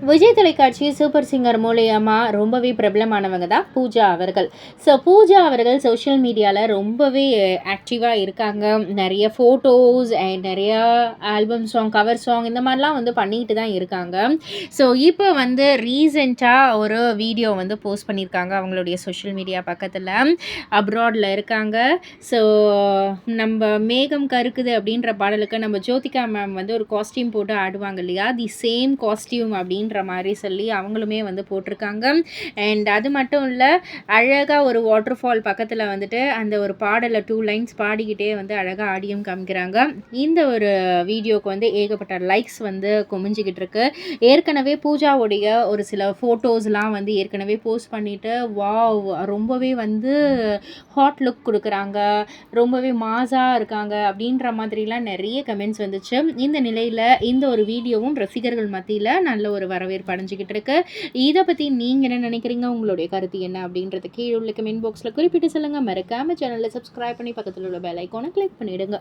விஜய் தொலைக்காட்சி super singer மூலியமா ரொம்பவே பிரபலமானவங்க தான் பூஜா அவர்கள். ஸோ பூஜா அவர்கள் சோஷியல் மீடியால ரொம்பவே ஆக்டிவா இருக்காங்க. நெறைய ஃபோட்டோஸ் அண்ட் நெறையா ஆல்பம் சாங், கவர் சாங் இந்த மாரிலாம் வந்து பண்ணிட்டு தான் இருக்காங்க. ஸோ இப்போ வந்து ரீசென்ட்டா ஒரு வீடியோ வந்து போஸ்ட் பண்ணியிருக்காங்க அவங்களுடைய சோஷியல் மீடியா பக்கத்துல. அப்ராட்ல இருக்காங்க. ஸோ நம்ப மேகம் கருக்குது அப்படின்ற பாடலுக்கு நம்ம ஜோதிகா மேம் வந்து ஒரு காஸ்டியூம் போட்டு ஆடுவாங்க இல்லையா? தி சேம் காஸ்டியூம் அப்படின்ற மாரி சொல்லி அவங்களுமே வந்து போட்டிருக்காங்க. அண்ட் அது மட்டும் இல்ல, அழகா ஒரு வாட்டர் ஃபால் பக்கத்துல வந்துட்டு அந்த ஒரு பாடல 2 லைன்ஸ் பாடிக்கிட்டே வந்து அழகா ஆடியும் காமிக்கிறாங்க. இந்த ஒரு வீடியோக்கு வந்து ஏகப்பட்ட லைக்ஸ் வந்து குமிஞ்சுகிட்டு இருக்கு. ஏற்கனவே பூஜாவுடைய ஒரு சில ஃபோட்டோஸ்லாம் வந்து ஏற்கனவே போஸ்ட் பண்ணிட்டு, வாவ்! ரொம்பவே வந்து ஹாட் லுக் குடுக்குறாங்க. ரொம்பவே மாஸா இருக்காங்க அப்படின்ற மாதிரிலாம் நெறைய கமெண்ட்ஸ் வந்துச்சு. இந்த நிலையில இந்த ஒரு வீடியோவும் ரசிகர்கள் மத்தியில நல்ல ஒரு வரவேற்பு அடைஞ்சுகிட்டு இருக்கு. இத பத்தி நீங்க என்ன நினைக்கிறீங்க? உங்களுடைய கருத்து என்ன? அப்படின்றத கீழ உள்ள கமெண்ட் பாக்ஸ்ல குறிப்பிட்டு சொல்லுங்க. மறக்காம சேனல சப்ஸ்கிரைப் பண்ணி பக்கத்துல உள்ள பெல் ஐகான கிளிக் பண்ணிடுங்க.